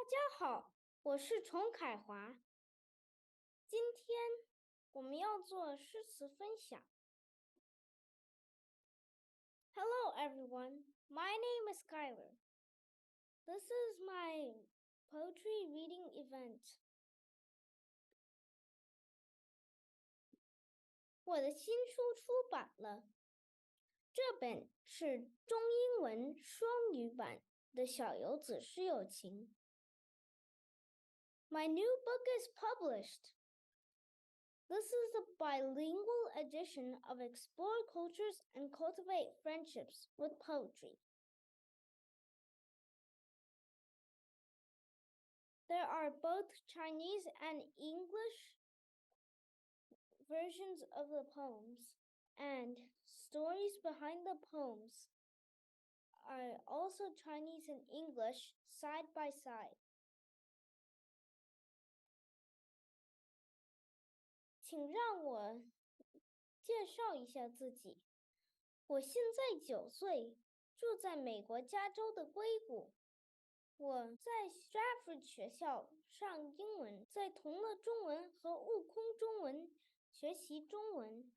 家好，我是崇凯华。今天我们要做诗词分享。Hello everyone, my name is Skylar. This is my poetry reading event. 我的新书出版了，这本是中英文双语版的小游子诗友情。My new book is published. This is a bilingual edition of Explore Cultures and Cultivate Friendships with Poetry. There are both Chinese and English versions of the poems, and stories behind the poems are also Chinese and English side by side. 请让我介绍一下自己。我现在9岁，住在美国加州的硅谷。我在 Stratford 学校上英文，在同乐中文和悟空中文学习中文。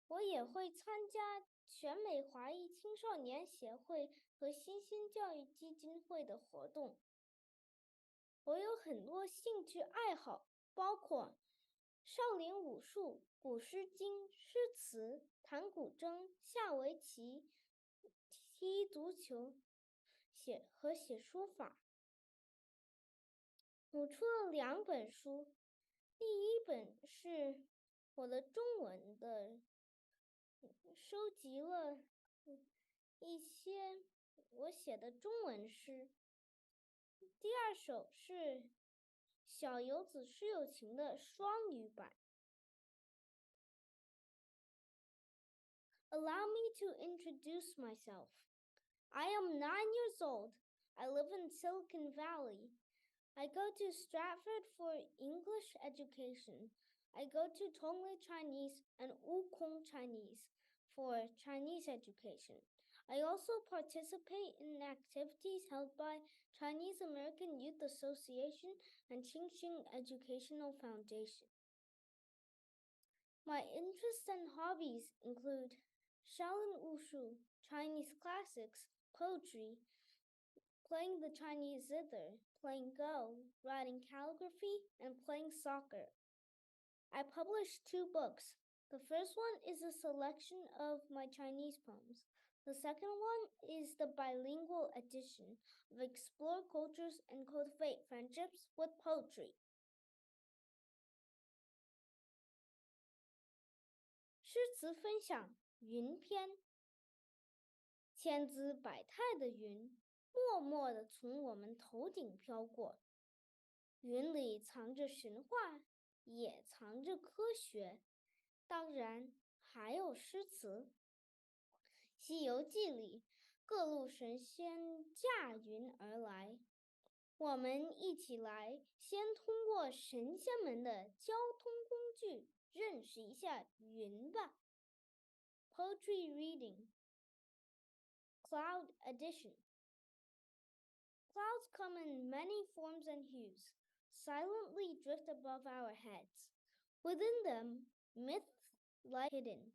我也会参加全美华裔青少年协会和新兴教育基金会的活动。我有很多兴趣爱好，包括少林武术、古诗经、诗词、弹古筝、下围棋、踢足球、写书法。我出了2本书，第一本是我的中文的，收集了一些我写的中文诗。第2首是小游子诗友情的双语版。Allow me to introduce myself. I am 9 years old. I live in Silicon Valley. I go to Stratford for English education. I go to Tonglei Chinese and Wukong Chinese for Chinese education. I also participate in activities held by Chinese American Youth Association and Qingxing Educational Foundation. My interests and hobbies include Shaolin Wushu, Chinese classics, poetry, playing the Chinese zither, playing Go, writing calligraphy, and playing soccer. I published 2 books. The first one is a selection of my Chinese poems. The second one is the bilingual edition of Explore Cultures and Cultivate Friendships with Poetry. 诗词分享云篇。千姿百态的云，默默地从我们头顶飘过。云里藏着神话，也藏着科学，当然还有诗词。西游记里，各路神仙驾云而来。我们一起来，先通过神仙们的交通工具认识一下云吧。Poetry reading. Cloud edition. Clouds come in many forms and hues, silently drift above our heads. Within them, myths lie hidden,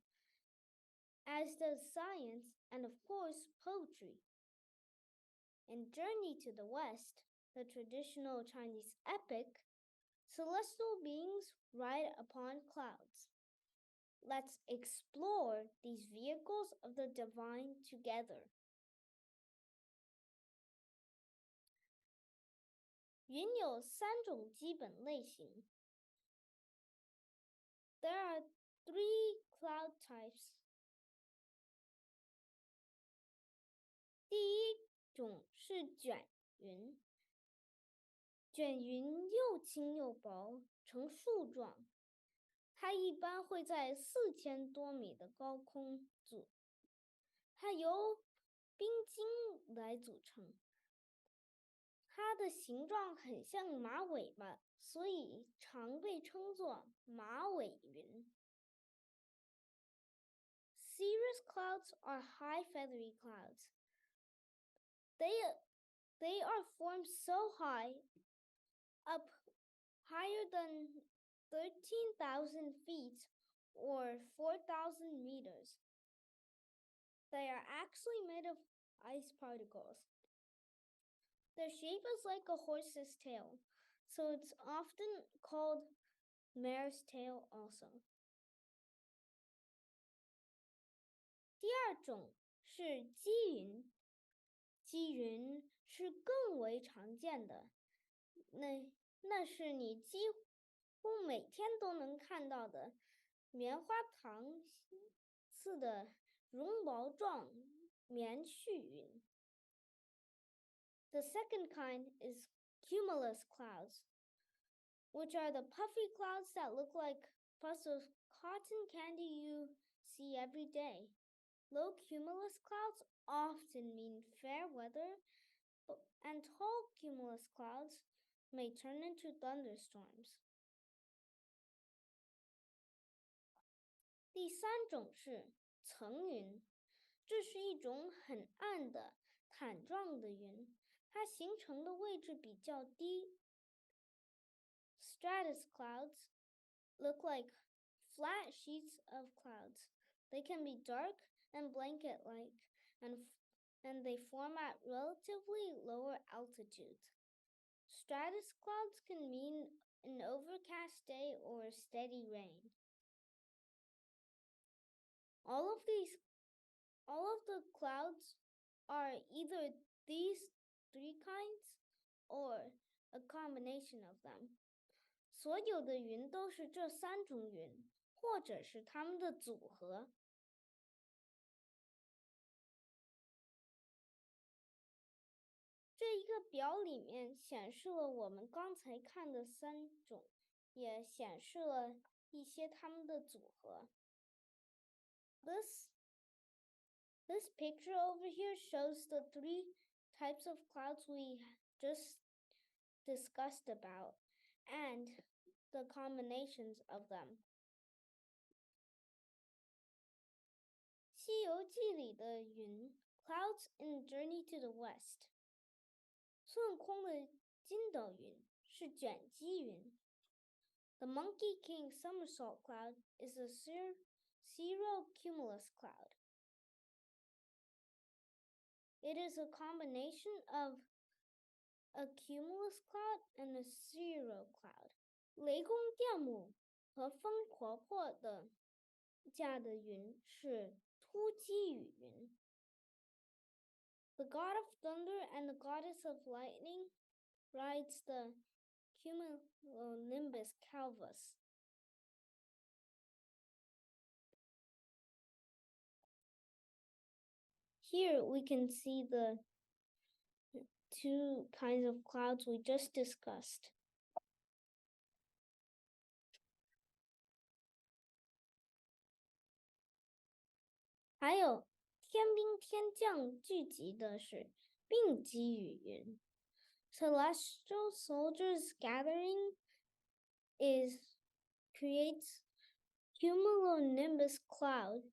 as does science and, of course, poetry. In Journey to the West, the traditional Chinese epic, celestial beings ride upon clouds. Let's explore these vehicles of the divine together. 云有3种基本类型。There are 3 cloud types. 第一种是卷云。卷云又轻又薄，呈树状。它一般会在4000多米的高空它由冰晶来组成。它的形状很像马尾巴，所以常被称作马尾云。Cirrus clouds are high feathery clouds. They are formed so high up higher than 13,000 feet or 4,000 meters. They are actually made of ice particles. Their shape is like a horse's tail, so it's often called mare's tail also. 第二种是积云，积云是更为常见的，那是你几乎每天都能看到的棉花糖似的绒毛状棉絮云。The second kind is cumulus clouds, which are the puffy clouds that look like puffs of cotton candy you see every day. Low cumulus clouds often mean fair weather, and tall cumulus clouds may turn into thunderstorms. 第三种是层云，这是一种很暗的毯状的云，它形成的位置比较低。Stratus clouds look like flat sheets of clouds. They can be dark and blanket-like, and they form at relatively lower altitudes. Stratus clouds can mean an overcast day or steady rain. All of the clouds are either these three kinds or a combination of them. 所有的云都是这三种云，或者是它们的组合。这一个表里面显示了我们刚才看的三种，也显示了一些它们的组合。This picture over here shows the three types of clouds we just discussed about and the combinations of them. 西游记里的云 Clouds in Journey to the West. 孙悟空的筋斗云是卷积云。The Monkey King somersault cloud is a cirrocumulus cloud. It is a combination of a cumulus cloud and a cirro cloud. 雷公电母和风婆婆的驾的云是突击雨云。The god of thunder and the goddess of lightning rides the cumulonimbus calvus. Here we can see the two kinds of clouds we just discussed. 还有天兵天将聚集的是并积雨云。Celestial soldiers gathering creates cumulonimbus cloud.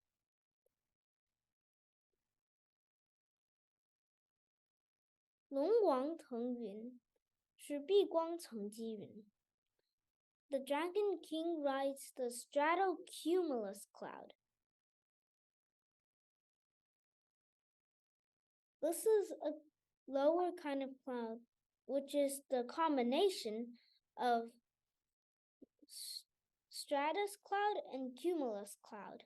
龙王腾云是避光层积云。The Dragon King rides the stratocumulus cloud. This is a lower kind of cloud, which is the combination of stratus cloud and cumulus cloud.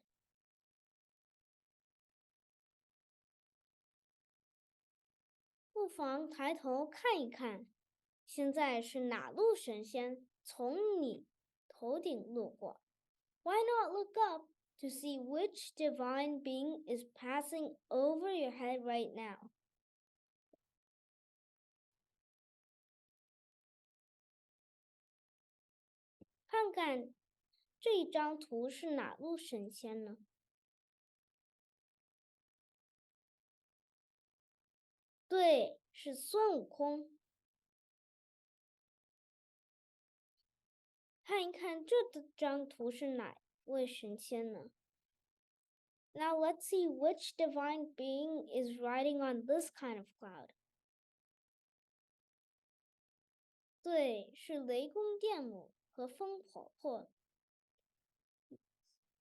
不妨抬头看一看，现在是哪路神仙从你头顶路过？ Why not look up to see which divine being is passing over your head right now? 看看这一张图是哪路神仙呢？对，是孙悟空。看一看这张图是哪位神仙呢？ Now let's see which divine being is riding on this kind of cloud. 对，对，是雷公电母和风婆婆。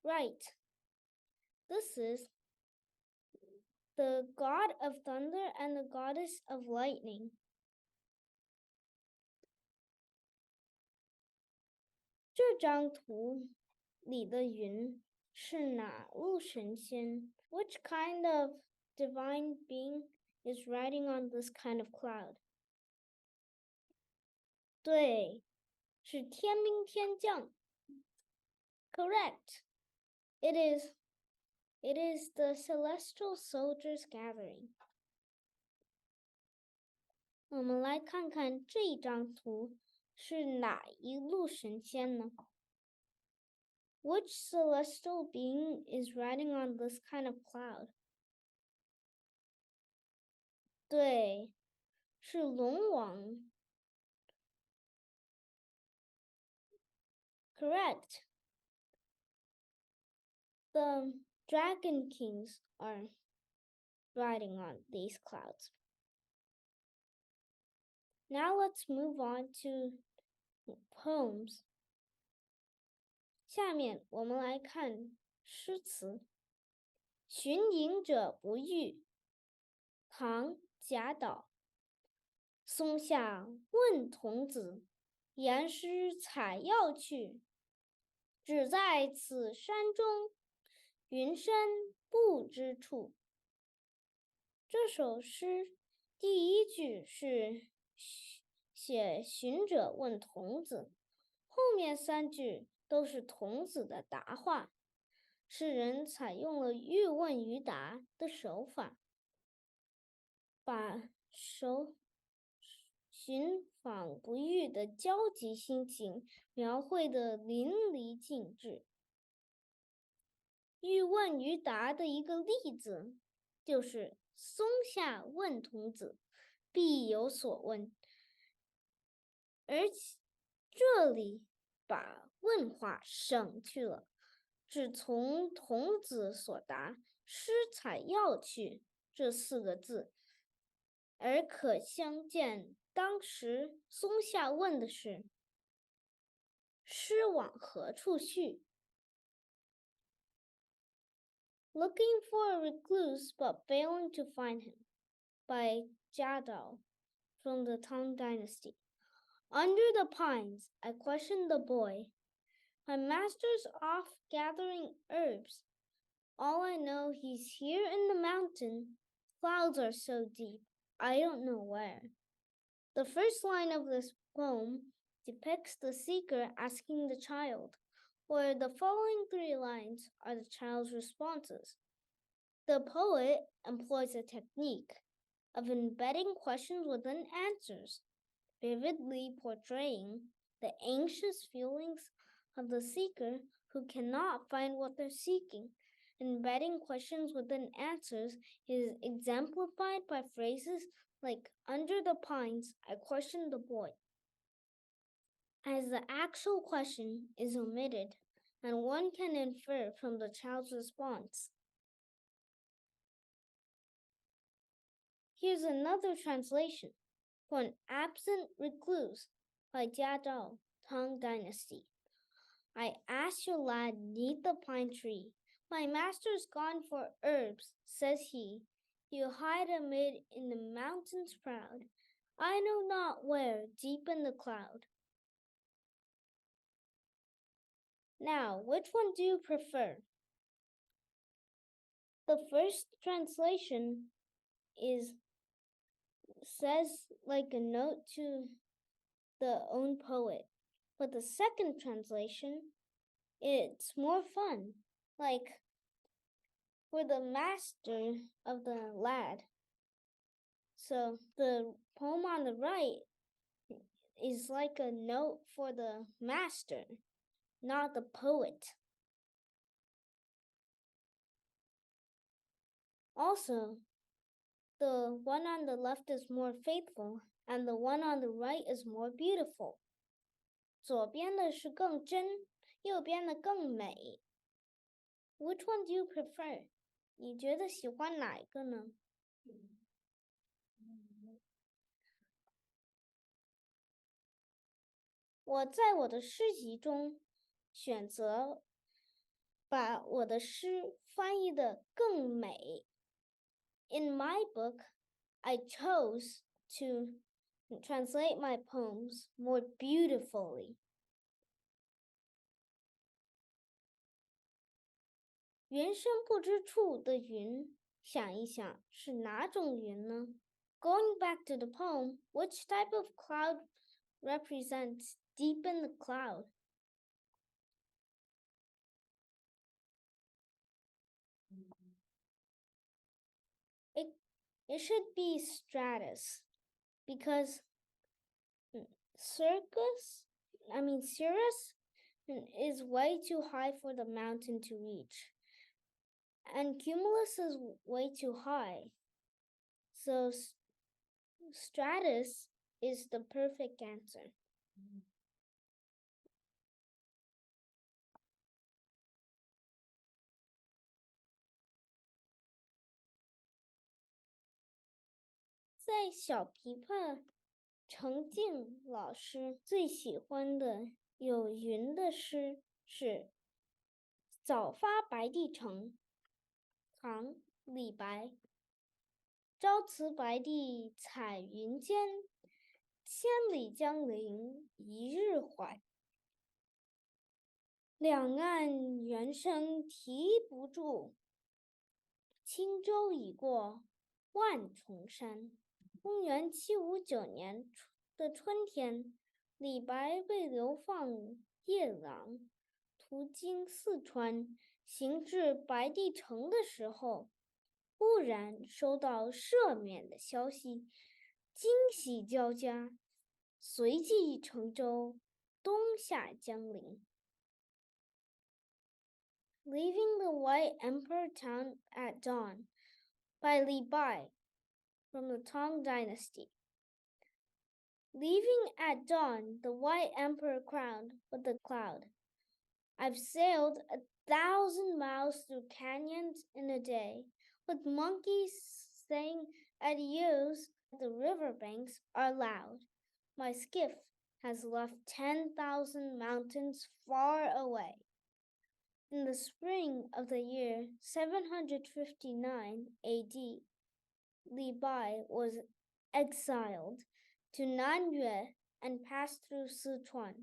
Right. This is the god of thunder and the goddess of lightning. 这张图里的云是哪路神仙 ？Which kind of divine being is riding on this kind of cloud? 对，是天兵天将。Correct. It is the celestial soldiers gathering. 我们来看看这张图是哪一路神仙呢？ Which celestial being is riding on this kind of cloud? 对，是龙王。Correct. The dragon kings are riding on these clouds. Now let's move on to poems. 下面我们来看诗词。寻隐者不遇，唐·贾岛。松下问童子，言师采药去。只在此山中，云深不知处。这首诗第一句是写寻者问童子，后面3句都是童子的答话。诗人采用了寓问于答的手法，把寻访不遇的焦急心情描绘得淋漓尽致。寓问于答的一个例子就是松下问童子，必有所问，而且这里把问话省去了，只从童子所答师采药去这4个字，而可相见当时松下问的是师往何处去。Looking for a recluse but failing to find him, by Jia Dao, from the Tang Dynasty. Under the pines, I questioned the boy. My master's off gathering herbs. All I know, he's here in the mountain. Clouds are so deep, I don't know where. The first line of this poem depicts the seeker asking the child, where the following 3 lines are the child's responses. The poet employs a technique of embedding questions within answers, vividly portraying the anxious feelings of the seeker who cannot find what they're seeking. Embedding questions within answers is exemplified by phrases like, under the pines, I questioned the boy, as the actual question is omitted, and one can infer from the child's response. Here's another translation for an absent recluse by Jia Dao, Tang Dynasty. I asked your lad neath the pine tree. My master's gone for herbs, says he. You hide amid in the mountains proud. I know not where, deep in the cloud. Now, which one do you prefer? The first translation says like a note to the own poet, but the second translation, it's more fun, like for the master of the lad. So the poem on the right is like a note for the master, not the poet. Also, the one on the left is more faithful, and the one on the right is more beautiful. 左边的是更真，右边的更美。Which one do you prefer? 你觉得喜欢哪一个呢？我在我的诗集中选择把我的诗翻译得更美。In my book, I chose to translate my poems more beautifully. 云深不知处的云，想一想是哪种云呢？ Going back to the poem, which type of cloud represents deep in the cloud? It should be stratus, because cirrus is way too high for the mountain to reach, and cumulus is way too high. So stratus is the perfect answer. 在小琵琶程静老师最喜欢的有云的诗是《早发白帝城》，唐·李白。朝辞白帝彩云间，千里江陵一日还。两岸猿声啼不住，轻舟已过万重山。公元759年的春天，李白被流放夜郎，途经四川，行至白帝城的时候，忽然收到赦免的消息，惊喜交加，随即乘舟东下江陵。Leaving the White Emperor Town at Dawn by Li Bai from the Tang Dynasty. Leaving at dawn the white emperor crowned with a cloud. I've sailed 1,000 miles through canyons in a day, with monkeys saying adios. The riverbanks are loud. My skiff has left 10,000 mountains far away. In the spring of the year 759 AD, Li Bai was exiled to Nanyue and passed through Sichuan.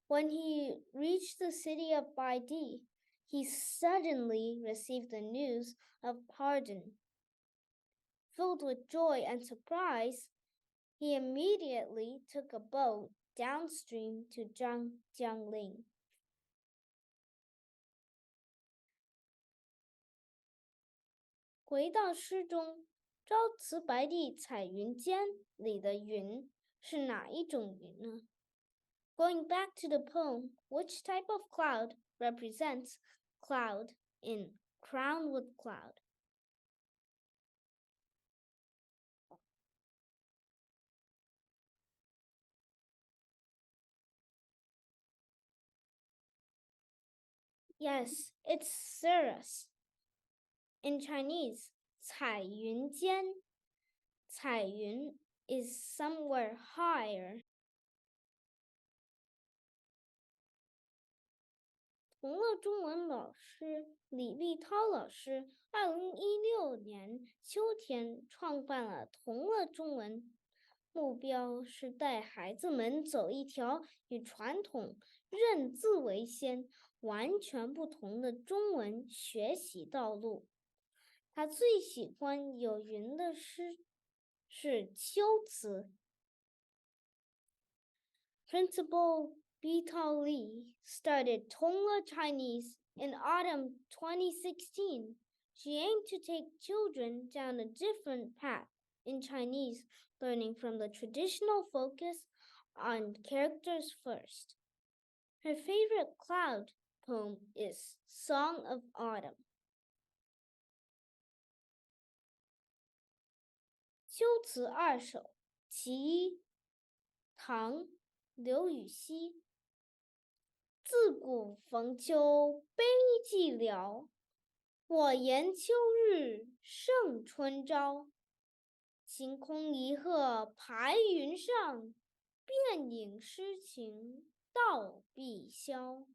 When he reached the city of Baidi, he suddenly received the news of pardon. Filled with joy and surprise, he immediately took a boat downstream to Jiangling. 回到诗中，朝辞白帝彩云间里的云是哪一种云呢？ Going back to the poem, which type of cloud represents cloud in Crowned with Cloud? Yes, it's cirrus. In Chinese, 彩云间, 彩云 is somewhere higher. 同乐中文老师李立涛老师2016年秋天创办了同乐中文，目标是带孩子们走一条与传统认字为先完全不同的中文学习道路。他最喜欢有云的诗是秋词。Principal Bitao Li started Tongla Chinese in autumn 2016. She aimed to take children down a different path in Chinese, learning from the traditional focus on characters first. Her favorite cloud poem is Song of Autumn. 秋词二首其一，唐刘禹锡。自古逢秋悲寂寥，我言秋日胜春朝。晴空一鹤排云上，便引诗情道必消。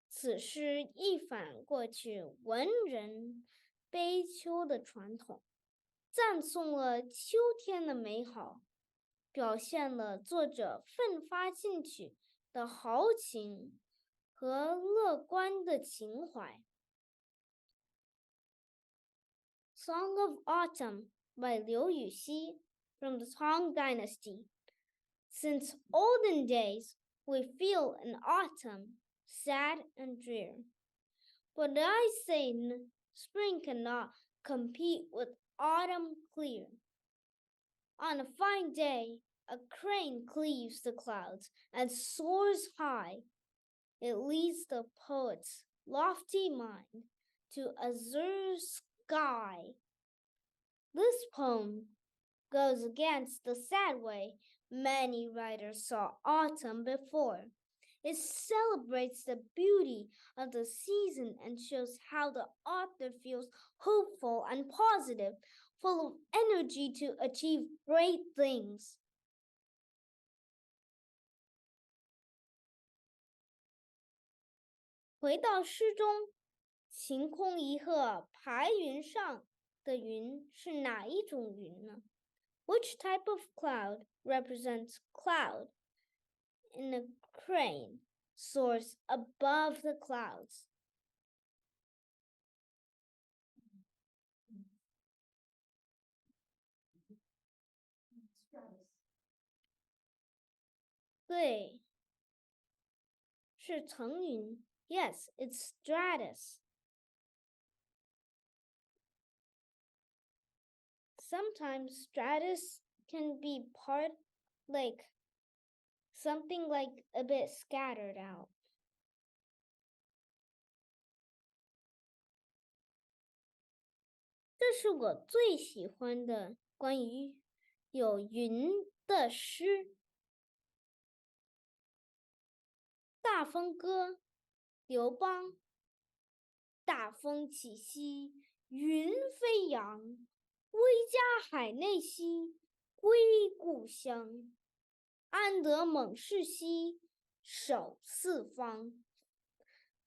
此诗一反过去文人悲秋的传统，赞颂了秋天的美好，表现了作者奋发进取的豪情和乐观的情怀。Song of Autumn by Liu Yuxi from the Tang Dynasty. Since olden days, we feel an autumn sad and drear. But I say spring cannot compete with autumn clear. On a fine day, a crane cleaves the clouds and soars high. It leads the poet's lofty mind to azure sky. This poem goes against the sad way many writers saw autumn before. It celebrates the beauty of the season and shows how the author feels hopeful and positive, full of energy to achieve great things. 回到诗中，晴空一鹤排云上的云是哪一种云呢？ Which type of cloud represents cloud in a crane soars above the clouds? 对，是层云。Yes, it's stratus. Sometimes stratus can be part like something like a bit scattered out. 这是我最喜欢的关于有云的诗。大风歌，刘邦。大风起兮云飞扬，威加海内兮归故乡。安得猛士兮守四方。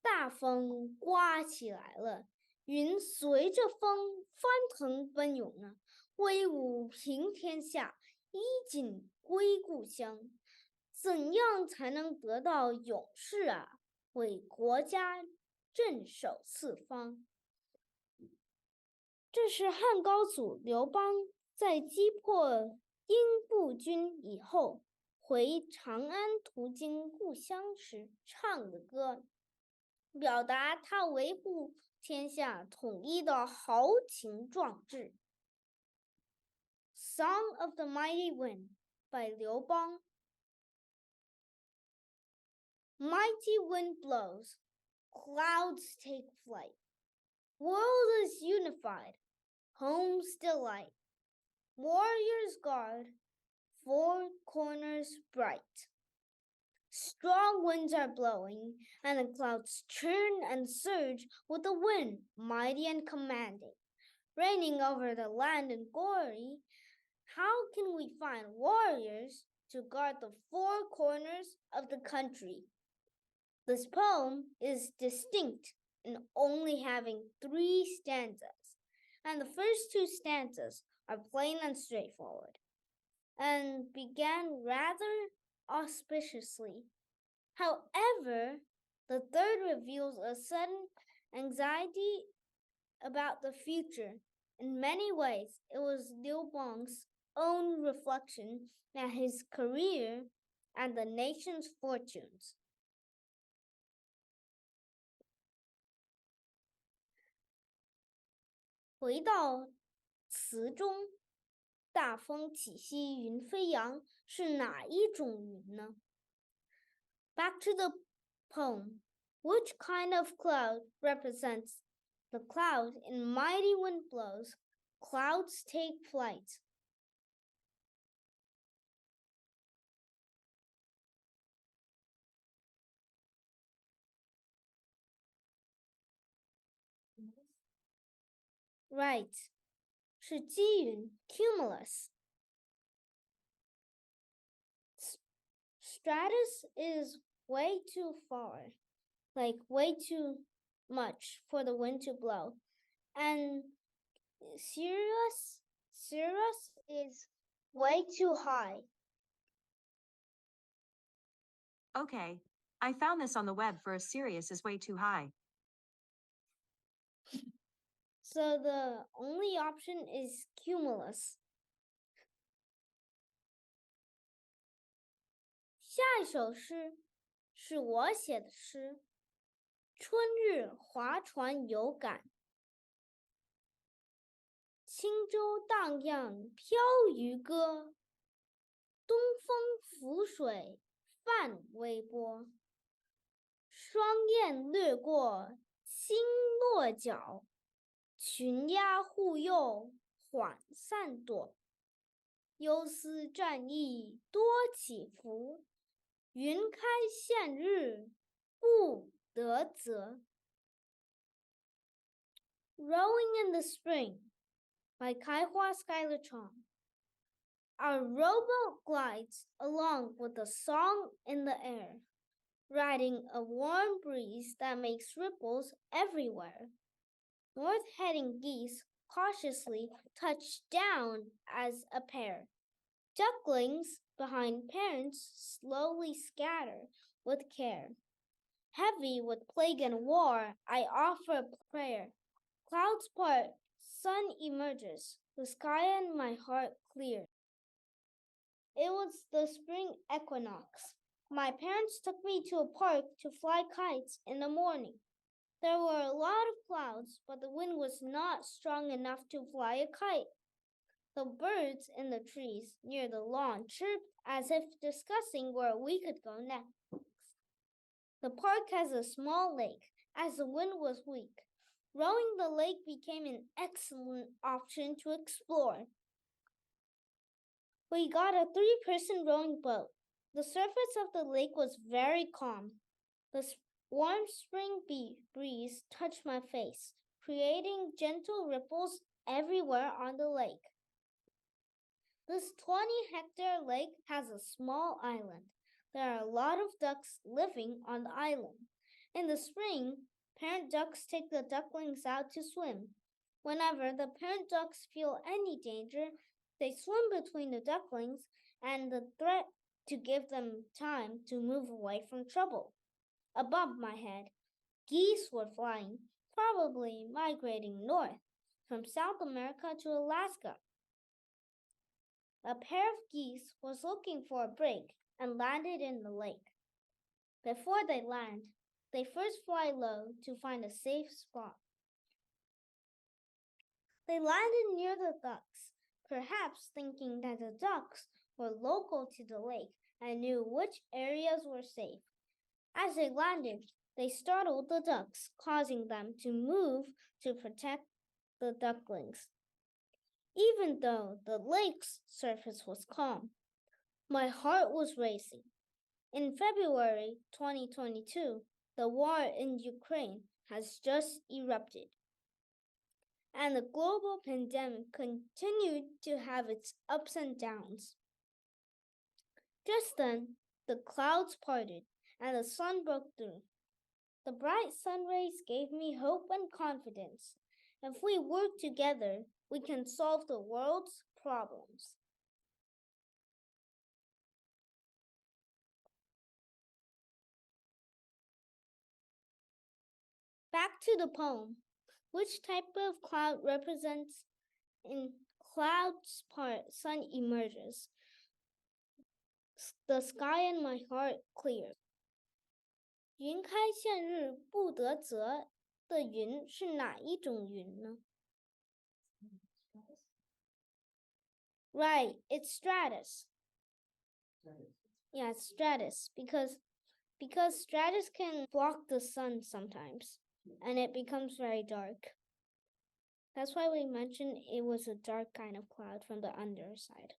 大风刮起来了，云随着风翻腾奔涌啊，威武平天下，衣锦归故乡。怎样才能得到勇士啊？为国家镇守四方。这是汉高祖刘邦在击破英布军以后，回长安途经故乡时唱的歌，表达他维护天下统一的豪情壮志。Song of the Mighty Wind by 刘邦。Mighty wind blows, clouds take flight. World is unified, home's delight. Warriors guard, four corners bright. Strong winds are blowing, and the clouds churn and surge with the wind, mighty and commanding. Reigning over the land in glory, how can we find warriors to guard the four corners of the country? This poem is distinct in only having 3 stanzas, and the first 2 stanzas are plain and straightforward, and began rather auspiciously. However, the third reveals a sudden anxiety about the future. In many ways, it was Liu Bang's own reflection at his career and the nation's fortunes. 回到词中，大风起兮云飞扬是哪一种云呢？ Back to the poem. Which kind of cloud represents the cloud in mighty wind blows, clouds take flight? Right. 是积云 cumulus. stratus is way too far, like way too much for the wind to blow. And cirrus is way too high. Okay, I found this on the web for a Sirius is way too high. So the only option is cumulus. 下一首诗是我写的诗，春日划船有感，轻舟荡漾飘渔歌，东风拂水泛微波，双燕掠过青落脚，群鸦护佑缓散躲。忧思战役多起伏，云开见日不得泽。Rowing in the Spring by Kaihua Skylar Chong. Our rowboat glides along with a song in the air, riding a warm breeze that makes ripples everywhere. North-heading geese cautiously touch down as a pair. Ducklings behind parents slowly scatter with care. Heavy with plague and war, I offer prayer. Clouds part, sun emerges, the sky and my heart clear. It was the spring equinox. My parents took me to a park to fly kites in the morning. There were a lot of clouds, but the wind was not strong enough to fly a kite. The birds in the trees near the lawn chirped as if discussing where we could go next. The park has a small lake, as the wind was weak. Rowing the lake became an excellent option to explore. We got a 3-person rowing boat. The surface of the lake was very calm. The warm spring breeze touched my face, creating gentle ripples everywhere on the lake. This 20-hectare lake has a small island. There are a lot of ducks living on the island. In the spring, parent ducks take the ducklings out to swim. Whenever the parent ducks feel any danger, they swim between the ducklings and the threat to give them time to move away from trouble. Above my head, geese were flying, probably migrating north from South America to Alaska. A pair of geese was looking for a break and landed in the lake. Before they land, they first fly low to find a safe spot. They landed near the ducks, perhaps thinking that the ducks were local to the lake and knew which areas were safe. As they landed, they startled the ducks, causing them to move to protect the ducklings. Even though the lake's surface was calm, my heart was racing. In February 2022, the war in Ukraine has just erupted, and the global pandemic continued to have its ups and downs. Just then, the clouds parted and the sun broke through. The bright sun rays gave me hope and confidence. If we work together, we can solve the world's problems. Back to the poem. Which type of cloud represents in clouds part sun emerges? The sky and my heart clear. 云开见日不得泽的云是哪一种云呢？ Right, it's stratus. Yeah, it's stratus because stratus can block the sun sometimes and it becomes very dark. That's why we mentioned it was a dark kind of cloud from the underside.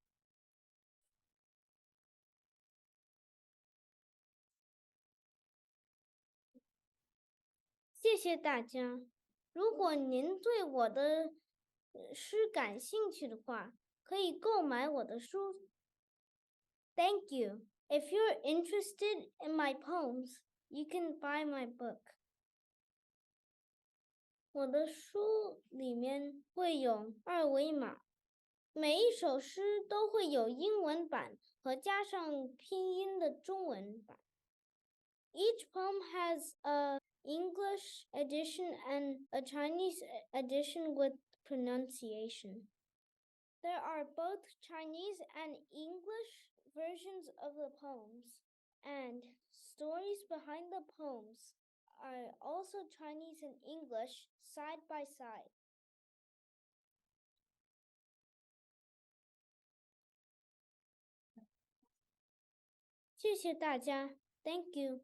谢谢大家。如果您对我的诗感兴趣的话，可以购买我的书 Thank you. If you're interested in my poems, you can buy my book. 我的书里面会有二维码，每一首诗都会有英文版和加上拼音的中文版。Each poem has an English edition and a Chinese edition with pronunciation. There are both Chinese and English versions of the poems, and stories behind the poems are also Chinese and English side by side. 谢谢大家，Thank you.